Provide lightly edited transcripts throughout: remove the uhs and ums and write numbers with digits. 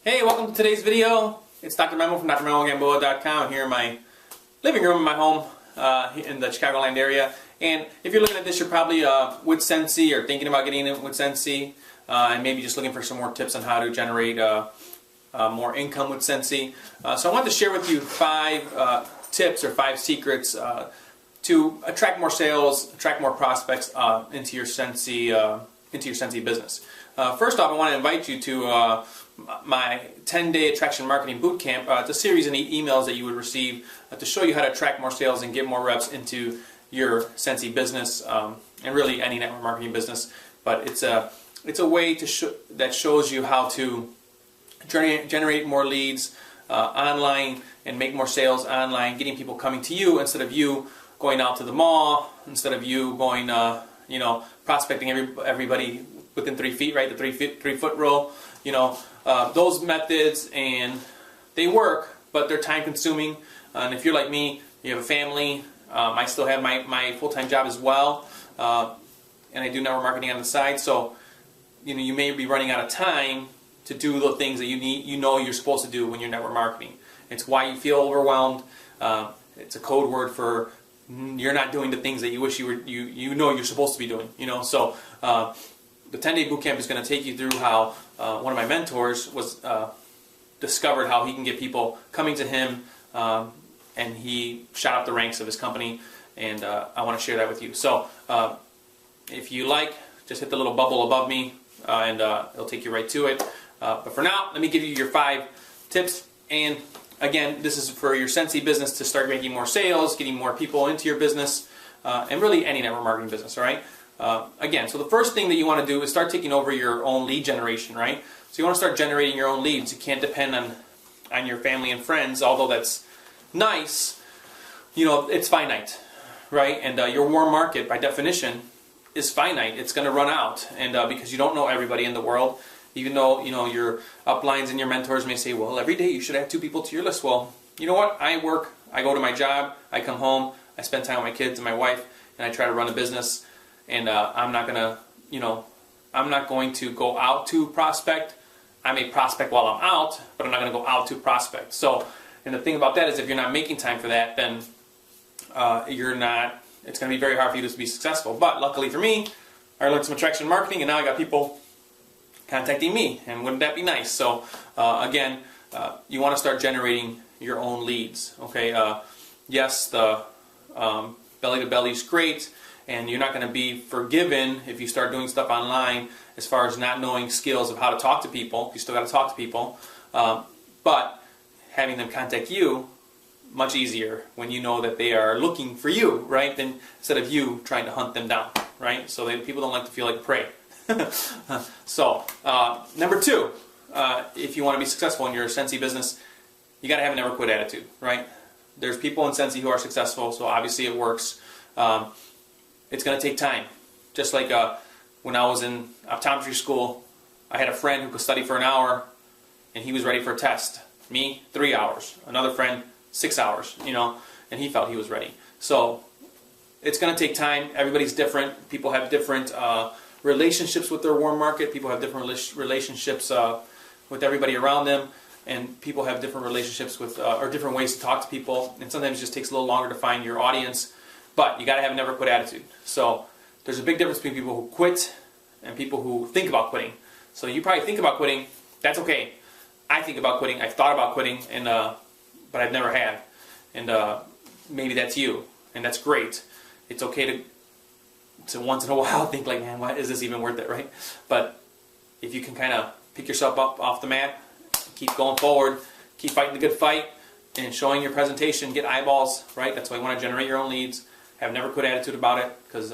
Hey, welcome to today's video. It's Dr. Memo from drmemogamboa.com. I'm here in my living room in my home in the Chicagoland area. And if you're looking at this, you're probably with Scentsy or thinking about getting in with Scentsy, and maybe just looking for some more tips on how to generate more income with Scentsy. So I wanted to share with you 5 tips or 5 secrets to attract more sales, attract more prospects into your Scentsy business. First off, I want to invite you to my 10-day attraction marketing bootcamp. It's a series of emails that you would receive to show you how to attract more sales and get more reps into your Scentsy business, and really any network marketing business. But it's a way to that shows you how to generate more leads online and make more sales online, getting people coming to you instead of you going out to the mall, instead of you going prospecting everybody within 3 feet, right? The 3-foot rule. Those methods, and they work, but they're time consuming. And if you're like me, you have a family. I still have my full-time job as well, and I do network marketing on the side. So you may be running out of time to do the things that you're supposed to do when you're network marketing. It's why you feel overwhelmed. It's a code word for you're not doing the things that you wish you're supposed to be doing. So the 10-day bootcamp is going to take you through how one of my mentors discovered how he can get people coming to him, and he shot up the ranks of his company, and I want to share that with you. So if you like, just hit the little bubble above me, and it'll take you right to it. But for now, let me give you your 5 tips. And again, this is for your Scentsy business to start making more sales, getting more people into your business, and really any network marketing business, all right? Again, so the first thing that you want to do is start taking over your own lead generation, right? So you want to start generating your own leads. You can't depend on your family and friends, although that's nice. It's finite, right? And your warm market, by definition, is finite. It's going to run out, and because you don't know everybody in the world, even though your uplines and your mentors may say, well, every day you should add 2 people to your list. Well, you know what? I work, I go to my job, I come home, I spend time with my kids and my wife, and I try to run a business. And I'm not going to go out to prospect. I may prospect while I'm out, but I'm not going to go out to prospect. So, and the thing about that is, if you're not making time for that, then it's going to be very hard for you to be successful. But luckily for me, I learned some attraction marketing, and now I got people contacting me, and wouldn't that be nice? So again, you want to start generating your own leads. Okay, yes, the belly to belly is great. And you're not going to be forgiven if you start doing stuff online as far as not knowing skills of how to talk to people. You still got to talk to people. But having them contact you, much easier when you know that they are looking for you, right? Than instead of you trying to hunt them down, right? So people don't like to feel like prey. So, number 2, if you want to be successful in your Scentsy business, you got to have a never quit attitude, right? There's people in Scentsy who are successful, so obviously it works. It's going to take time. Just like when I was in optometry school, I had a friend who could study for an hour, and he was ready for a test. Me, 3 hours. Another friend, 6 hours, and he felt he was ready. So it's going to take time. Everybody's different. People have different relationships with their warm market. People have different relationships with everybody around them, and people have different relationships with or different ways to talk to people, and sometimes it just takes a little longer to find your audience. But you got to have a never quit attitude. So there's a big difference between people who quit and people who think about quitting. So you probably think about quitting. That's okay. I think about quitting. I've thought about quitting, and but I've never had. And maybe that's you, and that's great. It's okay to once in a while think like, man, why is this even worth it, right? But if you can kind of pick yourself up off the mat, keep going forward, keep fighting the good fight, and showing your presentation, get eyeballs, right? That's why you want to generate your own leads. Have a never quit attitude about it, because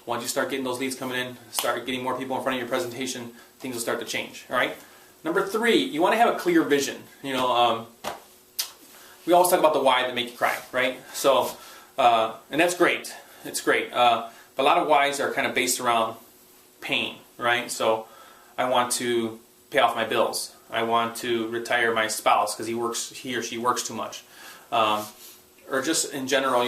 once you start getting those leads coming in, start getting more people in front of your presentation, things will start to change. All right. Number 3, you want to have a clear vision. We always talk about the why that make you cry, right? So, and that's great. It's great. But a lot of whys are kind of based around pain, right? So, I want to pay off my bills. I want to retire my spouse because he or she works too much, or just in general,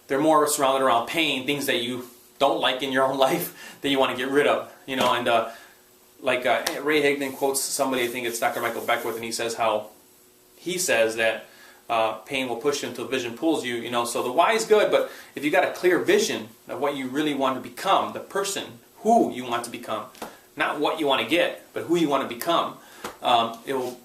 they're more surrounded around pain, things that you don't like in your own life that you want to get rid of, and a like Ray Higdon quotes somebody, I think it's Dr. Michael Beckwith, and he says that pain will push you until vision pulls you. You know, so the why is good, but if you got a clear vision of what you really want to become, the person who you want to become, not what you want to get, but who you want to become, it'll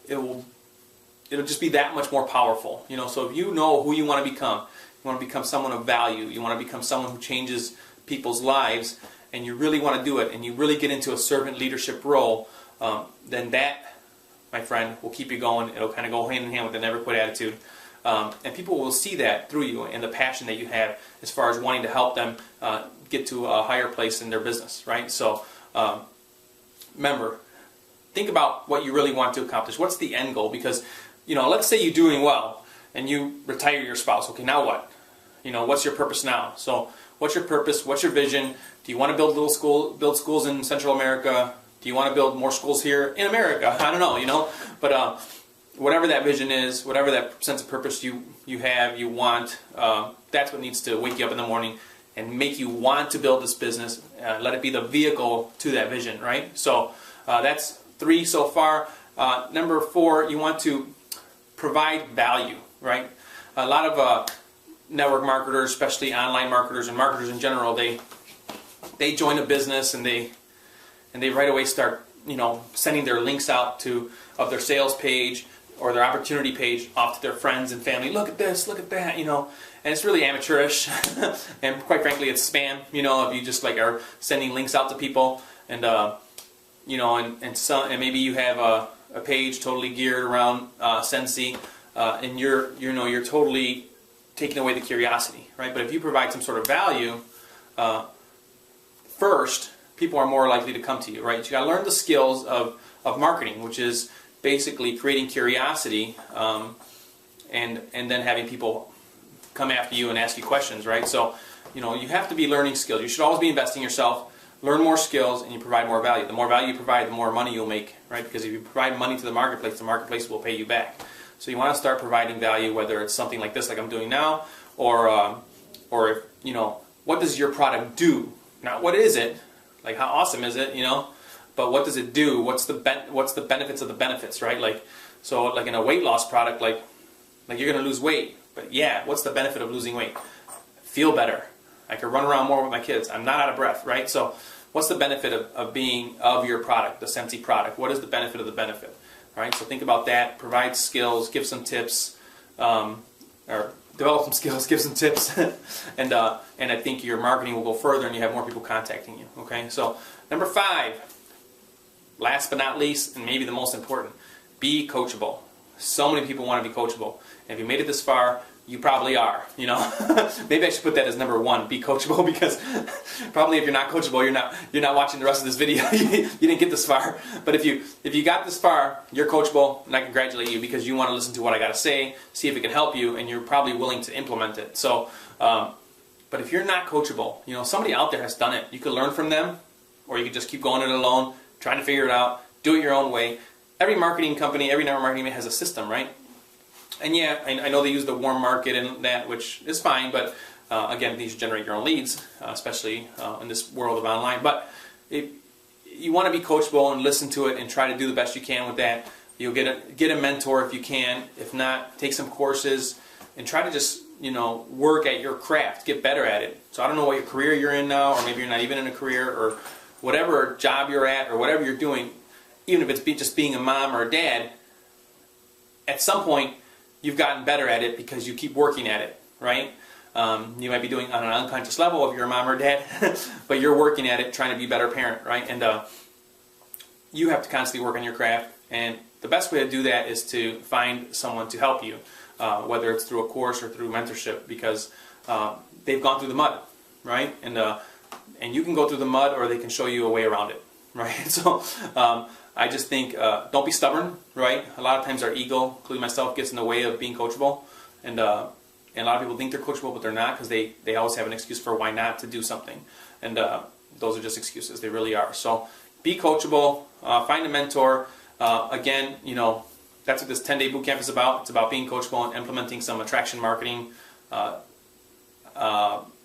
just be that much more powerful. You know, so if you know who you want to become someone of value, you want to become someone who changes people's lives, and you really want to do it, and you really get into a servant leadership role, then that, my friend, will keep you going. It'll kind of go hand in hand with the never quit attitude. And people will see that through you and the passion that you have as far as wanting to help them get to a higher place in their business, right? So remember, think about what you really want to accomplish. What's the end goal? Because, you know, let's say you're doing well and you retire your spouse. Okay, now what? You know, what's your purpose now? So what's your purpose? What's your vision? Do you want to build schools in Central America? Do you want to build more schools here in America? I don't know, you know. But whatever that vision is, whatever that sense of purpose you have, you want, that's what needs to wake you up in the morning and make you want to build this business. Let it be the vehicle to that vision, right? So that's 3 so far. Number 4, you want to provide value, right? A lot of network marketers, especially online marketers and marketers in general, they join a business and they right away start, you know, sending their links out of their sales page or their opportunity page off to their friends and family. Look at this, look at that, you know. And it's really amateurish, and quite frankly, it's spam. You know, if you just like are sending links out to people, and you know, and maybe you have a page totally geared around Scentsy, and you're totally taking away the curiosity, right? But if you provide some sort of value, first, people are more likely to come to you, right? You got to learn the skills of marketing, which is basically creating curiosity, and then having people come after you and ask you questions, right? So, you know, you have to be learning skills. You should always be investing in yourself. Learn more skills, and you provide more value. The more value you provide, the more money you'll make, right? Because if you provide money to the marketplace will pay you back. So you want to start providing value, whether it's something like this, like I'm doing now, or if, you know, what does your product do? Not what is it, like how awesome is it, you know, but what does it do? What's the benefits of the benefits, right? Like, so like in a weight loss product, like you're going to lose weight, but yeah, what's the benefit of losing weight? Feel better. I can run around more with my kids. I'm not out of breath, right? So what's the benefit of your product, the Scentsy product? What is the benefit of the benefit, right? So think about that. Provide skills, give some tips, or develop some skills, give some tips, and I think your marketing will go further, and you have more people contacting you. Okay. So number 5, last but not least, and maybe the most important, be coachable. So many people want to be coachable, and if you made it this far, you probably are, you know. Maybe I should put that as number 1, be coachable, because probably if you're not coachable, you're not watching the rest of this video. You didn't get this far. But if you got this far, you're coachable, and I congratulate you, because you want to listen to what I got to say, see if it can help you, and you're probably willing to implement it. So, but if you're not coachable, you know, somebody out there has done it. You could learn from them, or you could just keep going it alone, trying to figure it out, do it your own way. Every marketing company, every network marketing has a system, right? And yeah, I know they use the warm market and that, which is fine, but again, these generate your own leads, especially in this world of online. But you want to be coachable and listen to it and try to do the best you can with that. You'll get a mentor if you can. If not, take some courses and try to just, you know, work at your craft, get better at it. So I don't know what your career you're in now, or maybe you're not even in a career, or whatever job you're at, or whatever you're doing, even if it's just being a mom or a dad, at some point, you've gotten better at it because you keep working at it, right? You might be doing it on an unconscious level if you're a mom or dad, but you're working at it, trying to be a better parent, right? And you have to constantly work on your craft, and the best way to do that is to find someone to help you, whether it's through a course or through mentorship, because they've gone through the mud, right? And you can go through the mud, or they can show you a way around it, right? So I just think don't be stubborn, right? A lot of times our ego, including myself, gets in the way of being coachable, and a lot of people think they're coachable, but they're not, because they always have an excuse for why not to do something, and those are just excuses. They really are. So be coachable, find a mentor. Again, you know, that's what this 10-day bootcamp is about. It's about being coachable and implementing some attraction marketing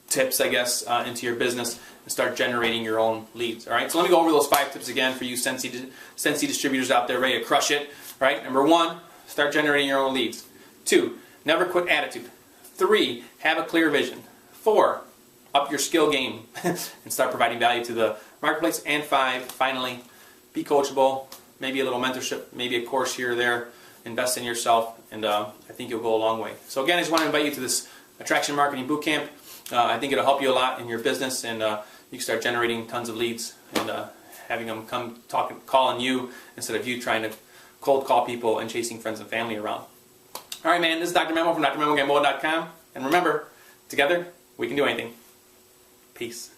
tips, I guess, into your business and start generating your own leads. All right, so let me go over those 5 tips again for you Scentsy distributors out there ready to crush it. All right, number 1, start generating your own leads. 2, never quit attitude. 3, have a clear vision. 4, up your skill game and start providing value to the marketplace. And 5, finally, be coachable. Maybe a little mentorship, maybe a course here or there. Invest in yourself, and I think you'll go a long way. So again, I just want to invite you to this Attraction Marketing Bootcamp. I think it'll help you a lot in your business, and you can start generating tons of leads and having them come calling you instead of you trying to cold call people and chasing friends and family around. All right, man, this is Dr. Memo from drmemogamboa.com, and remember, together, we can do anything. Peace.